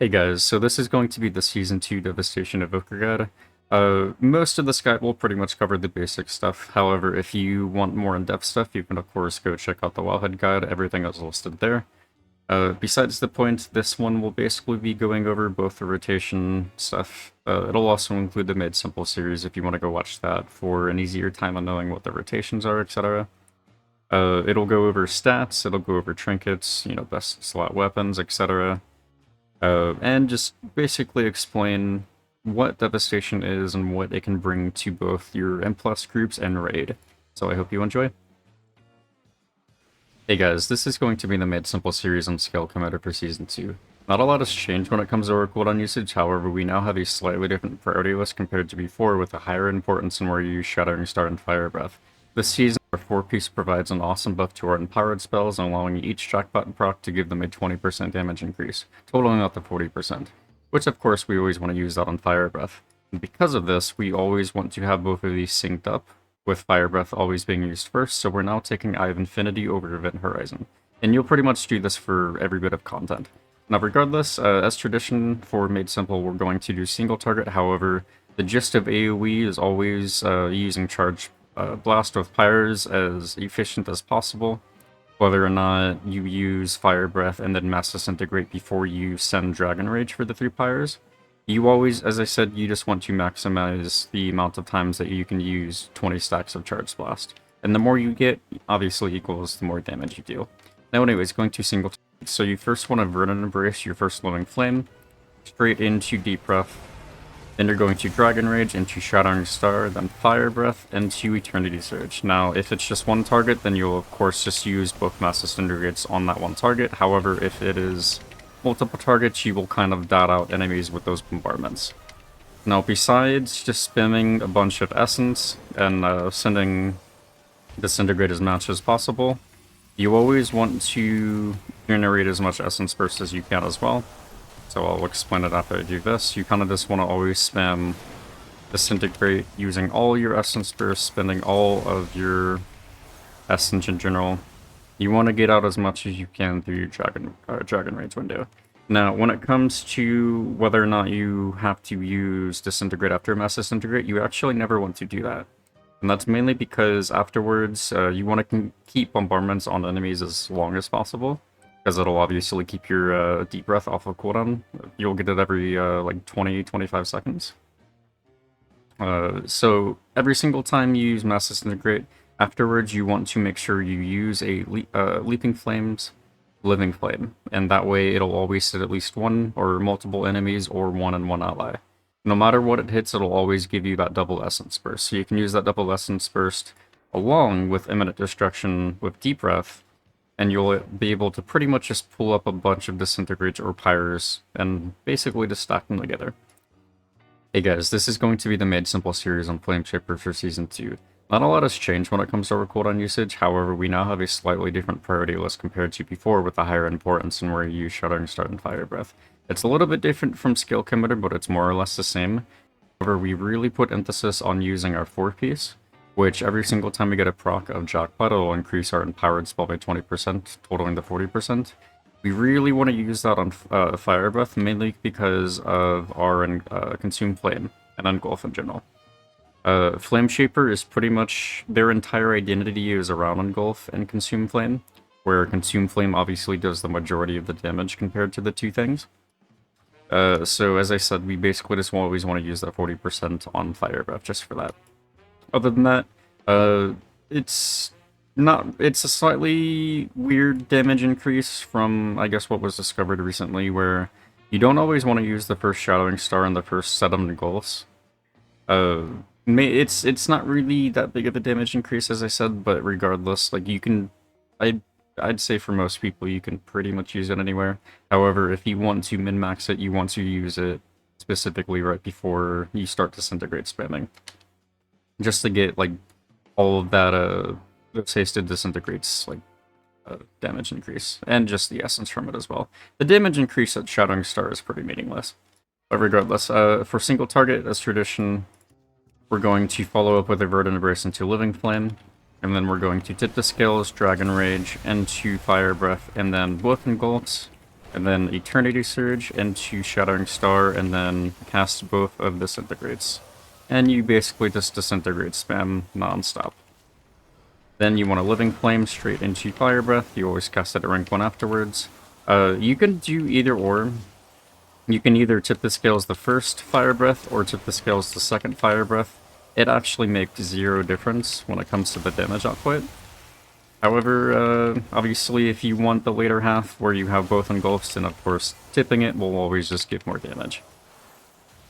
Hey guys, so this is going to be the Season 2 Devastation Evoker guide. Most of this guide will pretty much cover the basic stuff. However, if you want more in-depth stuff, you can of course go check out the Wildhead guide. Everything is listed there. Besides the point, this one will basically be going over both the rotation stuff. It'll also include the Made Simple series if you want to go watch that for an easier time on knowing what the rotations are, etc. It'll go over stats, it'll go over trinkets, best slot weapons, etc. And just basically explain what Devastation is and what it can bring to both your M+ groups and Raid. So I hope you enjoy. Hey guys, this is going to be the Made Simple series on Scalecommander for Season 2. Not a lot has changed when it comes to orc cooldown usage, however we now have a slightly different priority list compared to before with a higher importance in where you use Shattering Star and Fire Breath. This season, our 4-piece provides an awesome buff to our empowered spells, allowing each jackpot proc to give them a 20% damage increase, totaling out to 40%, which of course we always want to use that on Fire Breath. And because of this, we always want to have both of these synced up, with Fire Breath always being used first, so we're now taking Eye of Infinity over Event Horizon. And you'll pretty much do this for every bit of content. Now regardless, as tradition for Made Simple, we're going to do single target, however, the gist of AoE is always using Charge Blast with Pyres as efficient as possible, whether or not you use Fire Breath and then Mass Disintegrate before you send Dragon Rage for the 3 Pyres. You always, as I said, you just want to maximize the amount of times that you can use 20 stacks of Charge Blast. And the more you get, obviously equals the more damage you deal. Now anyways, going to single target. So you first want to Verdant Embrace your first Living Flame, straight into Deep Breath. Then you're going to Dragon Rage into Shattering Star, then Fire Breath, into Eternity Surge. Now, if it's just one target, then you'll of course just use both Mass Disintegrates on that one target. However, if it is multiple targets, you will kind of dot out enemies with those bombardments. Now, besides just spamming a bunch of Essence and sending Disintegrate as much as possible, you always want to generate as much Essence Burst as you can as well. So I'll explain it after I do this. You kind of just want to always spam Disintegrate using all your Essence Burst, spending all of your Essence in general. You want to get out as much as you can through your Dragon Rage window. Now, when it comes to whether or not you have to use Disintegrate after Mass Disintegrate, you actually never want to do that. And that's mainly because afterwards, you want to keep bombardments on enemies as long as possible, because it'll obviously keep your Deep Breath off of cooldown. You'll get it every like 20-25 seconds. So every single time you use Mass Disintegrate, afterwards you want to make sure you use a Leaping Flames Living Flame, and that way it'll always hit at least one or multiple enemies or one and one ally. No matter what it hits, it'll always give you that double Essence Burst. So you can use that double Essence Burst along with Imminent Destruction with Deep Breath, and you'll be able to pretty much just pull up a bunch of Disintegrates or Pyres and basically just stack them together. Hey guys, this is going to be the Made Simple series on Flameshaper for Season 2. Not a lot has changed when it comes to our cooldown usage, however we now have a slightly different priority list compared to before with a higher importance in where you use Shattering Star and Fire Breath. It's a little bit different from Scalecommander, but it's more or less the same. However, we really put emphasis on using our 4-piece, which every single time we get a proc of Jackpot, it'll increase our empowered spell by 20%, totaling to 40%. We really want to use that on Fire Breath, mainly because of our Consume Flame and Engulf in general. Flameshaper is pretty much, their entire identity is around Engulf and Consume Flame, where Consume Flame obviously does the majority of the damage compared to the two things. So as I said, we basically just always want to use that 40% on Fire Breath just for that. Other than that, it's a slightly weird damage increase from, I guess, what was discovered recently, where you don't always want to use the first Shattering Star and the first set of Engulfs. It's not really that big of a damage increase, as I said, but regardless, like, you can, I'd say for most people you can pretty much use it anywhere. However, if you want to min-max it, you want to use it specifically right before you start Disintegrate spamming, just to get like all of that those hasted Disintegrates like damage increase, and just the essence from it as well. The damage increase at Shattering Star is pretty meaningless, but regardless, for single target as tradition, we're going to follow up with a Verdant Embrace into Living Flame, and then we're going to tip the scales, Dragon Rage, into Fire Breath, and then both Engulfs and then Eternity Surge into Shattering Star, and then cast both of Disintegrates. And you basically just Disintegrate spam non-stop. Then you want a Living Flame straight into Fire Breath. You always cast it at rank 1 afterwards. You can do either or. You can either tip the scales the first Fire Breath or tip the scales the second Fire Breath. It actually makes zero difference when it comes to the damage output. However, obviously if you want the later half where you have both engulfs, then of course tipping it will always just give more damage.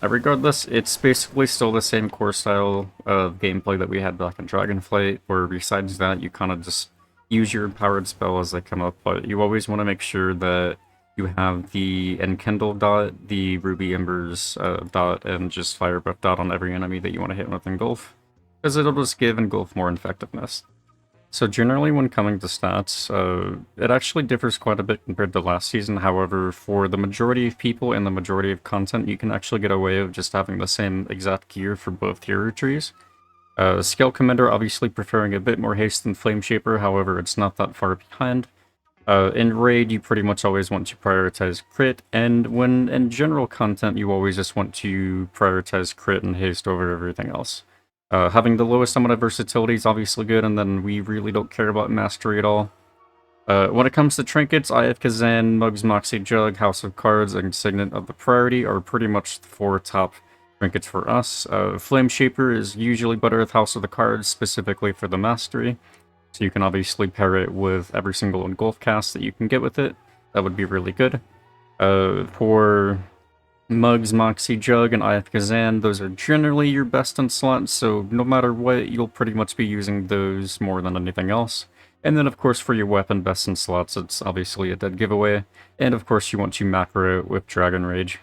Regardless, it's basically still the same core style of gameplay that we had back in Dragonflight, where besides that, you kind of just use your powered spell as they come up, but you always want to make sure that you have the Enkindle dot, the Ruby Embers dot, and just Fire Breath dot on every enemy that you want to hit with Engulf, because it'll just give Engulf more effectiveness. So generally when coming to stats, it actually differs quite a bit compared to last season. However, for the majority of people and the majority of content, you can actually get away with just having the same exact gear for both hero trees. Scalecommander obviously preferring a bit more haste than Flameshaper, however it's not that far behind. In Raid, you pretty much always want to prioritize crit, and when in general content, you always just want to prioritize crit and haste over everything else. Having the lowest amount of versatility is obviously good, and then we really don't care about mastery at all. When it comes to trinkets, IF Kazan, Mugs Moxie Jug, House of Cards, and Signet of the Priority are pretty much the 4 top trinkets for us. Flameshaper is usually better with House of the Cards, specifically for the mastery. So you can obviously pair it with every single engulf cast that you can get with it. That would be really good. For Mugs, Moxie Jug, and IF Kazan, those are generally your best in slots, so no matter what, you'll pretty much be using those more than anything else. And then of course for your weapon best in slots, it's obviously a dead giveaway, and of course you want to macro it with Dragon Rage.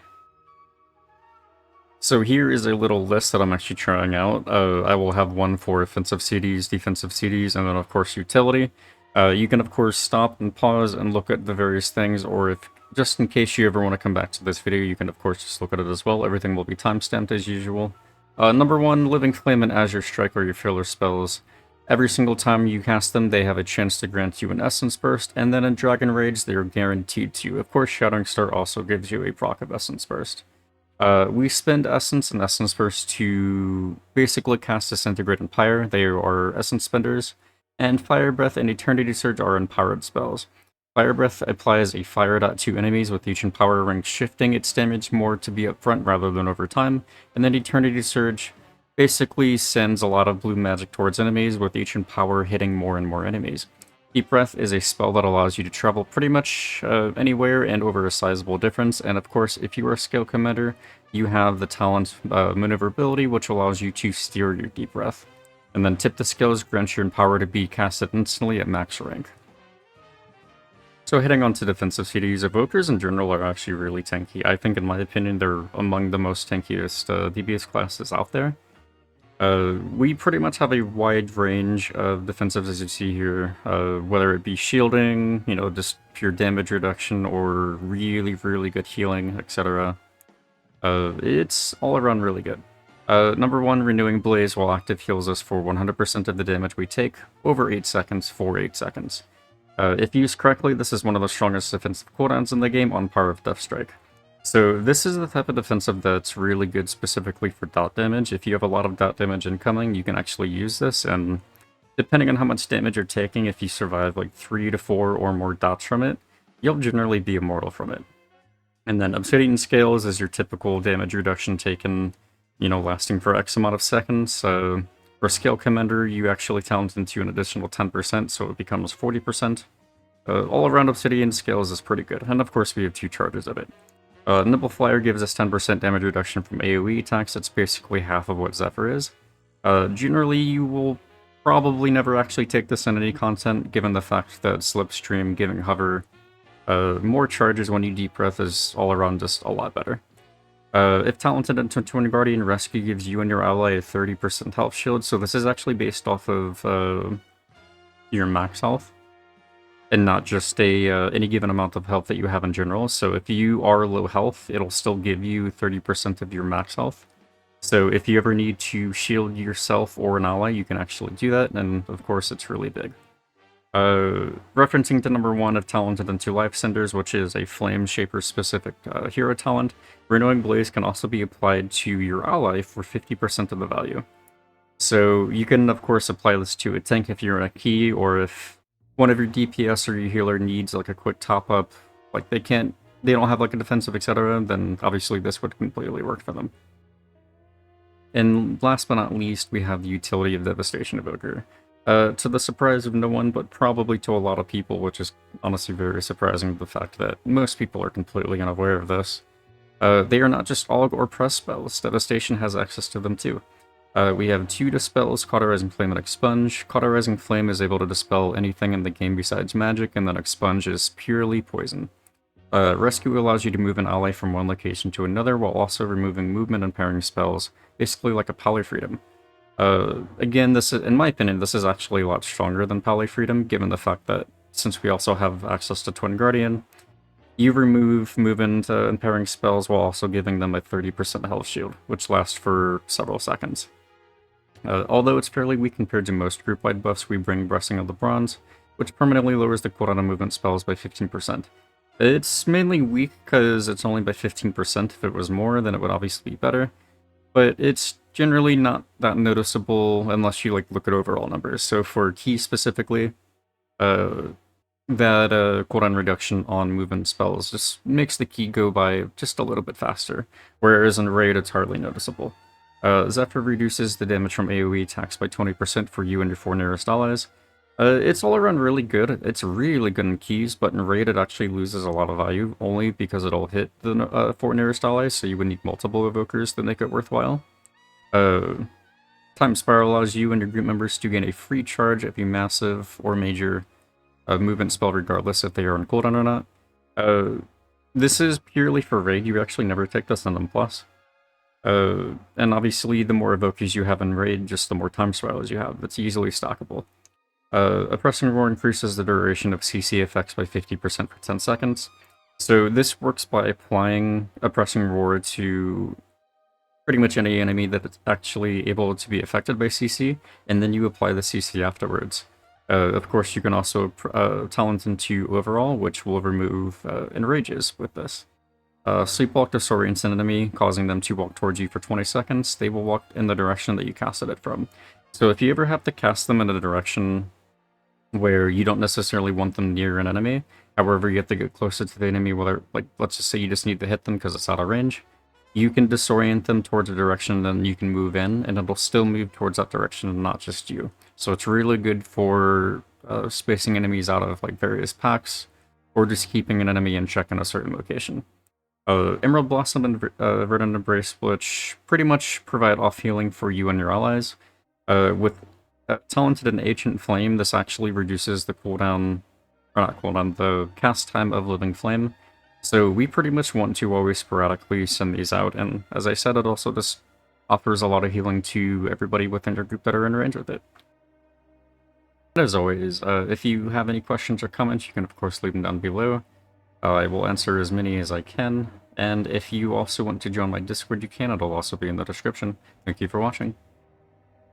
So here is a little list that I'm actually trying out. I will have one for offensive CDs, defensive CDs, and then of course utility. You can of course stop and pause and look at the various things, or if just in case you ever want to come back to this video, you can of course just look at it as well. Everything will be timestamped as usual. Number 1, Living Flame and Azure Strike are your filler spells. Every single time you cast them, they have a chance to grant you an Essence Burst, and then in Dragon Rage, they are guaranteed to. Of course, Shattering Star also gives you a proc of Essence Burst. We spend Essence and Essence Burst to basically cast Disintegrate and Pyre. They are Essence spenders. And Fire Breath and Eternity Surge are empowered spells. Fire Breath applies a fire dot to enemies with each empower ring shifting its damage more to be upfront rather than over time, and then Eternity Surge basically sends a lot of blue magic towards enemies with each empower hitting more and more enemies. Deep Breath is a spell that allows you to travel pretty much anywhere and over a sizable difference, and of course if you are a Scalecommander, you have the talent Maneuverability, which allows you to steer your Deep Breath. And then Tip the Skills grants your empower to be casted instantly at max rank. So heading on to defensive CDs, Evokers in general are actually really tanky. I think in my opinion they're among the most tankiest DPS classes out there. We pretty much have a wide range of defensives as you see here, whether it be shielding, you know, just pure damage reduction, or really, really good healing, etc. It's all around really good. Number 1, Renewing Blaze while active heals us for 100% of the damage we take over 8 seconds for 8 seconds. If used correctly, this is one of the strongest defensive cooldowns in the game, on par with Death Strike. So this is the type of defensive that's really good specifically for dot damage. If you have a lot of dot damage incoming, you can actually use this, and depending on how much damage you're taking, if you survive like 3 to 4 or more dots from it, you'll generally be immortal from it. And then Obsidian Scales is your typical damage reduction taken, you know, lasting for X amount of seconds. For Scalecommander, you actually talent into an additional 10%, so it becomes 40%. All around Obsidian Scales is pretty good, and of course we have 2 charges of it. Nibble Flyer gives us 10% damage reduction from AoE attacks. That's basically half of what Zephyr is. Generally, you will probably never actually take this in any content, given the fact that Slipstream, giving Hover, more charges when you Deep Breath is all around just a lot better. If talented into Twin Guardian, Rescue gives you and your ally a 30% health shield, so this is actually based off of your max health, and not just any given amount of health that you have in general. So if you are low health, it'll still give you 30% of your max health. So if you ever need to shield yourself or an ally, you can actually do that, and of course it's really big. Referencing to number 1 of Talented into Life Cinders, which is a Flameshaper specific hero talent, Renewing Blaze can also be applied to your ally for 50% of the value. So you can, of course, apply this to a tank if you're in a key, or if one of your DPS or your healer needs like a quick top up, like they don't have like a defensive, etc., then obviously this would completely work for them. And last but not least, we have the utility of Devastation Evoker. To the surprise of no one, but probably to a lot of people, which is honestly very surprising, the fact that most people are completely unaware of this. They are not just AUG or press spells, Devastation has access to them too. We have 2 dispels, Cauterizing Flame and Expunge. Cauterizing Flame is able to dispel anything in the game besides magic, and then Expunge is purely poison. Rescue allows you to move an ally from one location to another while also removing movement and pairing spells, basically like a Polyfreedom. Again, this is, in my opinion, this is actually a lot stronger than Polyfreedom, given the fact that since we also have access to Twin Guardian, you remove movement and pairing spells while also giving them a 30% health shield, which lasts for several seconds. Although it's fairly weak compared to most group-wide buffs, we bring Blessing of the Bronze, which permanently lowers the cooldown of movement spells by 15%. It's mainly weak because it's only by 15%. If it was more, then it would obviously be better. But it's generally not that noticeable unless you look at overall numbers. So for key specifically, that cooldown reduction on movement spells just makes the key go by just a little bit faster, whereas in raid it's hardly noticeable. Zephyr reduces the damage from AoE attacks by 20% for you and your 4 nearest allies. It's all around really good. It's really good in keys, but in raid it actually loses a lot of value, only because it'll hit the 4 nearest allies, so you would need multiple evokers to make it worthwhile. Time Spiral allows you and your group members to gain a free charge of a massive or major movement spell, regardless if they are on cooldown or not. This is purely for raid. You actually never take this on M+. And obviously, the more evokers you have in raid, just the more Time Spirals you have. It's easily stackable. Oppressing Roar increases the duration of CC effects by 50% for 10 seconds. So this works by applying Oppressing Roar to pretty much any enemy that's actually able to be affected by CC, and then you apply the CC afterwards. Of course, you can also talent into Overall, which will remove enrages with this. Sleepwalk disorients an enemy, causing them to walk towards you for 20 seconds. They will walk in the direction that you casted it from. So if you ever have to cast them in a direction where you don't necessarily want them near an enemy, however, you have to get closer to the enemy, whether, let's just say you just need to hit them because it's out of range, you can disorient them towards a direction, then you can move in, and it'll still move towards that direction and not just you. So it's really good for spacing enemies out of various packs, or just keeping an enemy in check in a certain location. Emerald Blossom and Verdant Embrace, which pretty much provide off healing for you and your allies. With Talented and Ancient Flame, this actually reduces the cooldown, or not cooldown, the cast time of Living Flame. So we pretty much want to always sporadically send these out, and as I said, it also just offers a lot of healing to everybody within your group that are in range with it. And as always, if you have any questions or comments, you can of course leave them down below. I will answer as many as I can, and if you also want to join my Discord, you can. It'll also be in the description. Thank you for watching.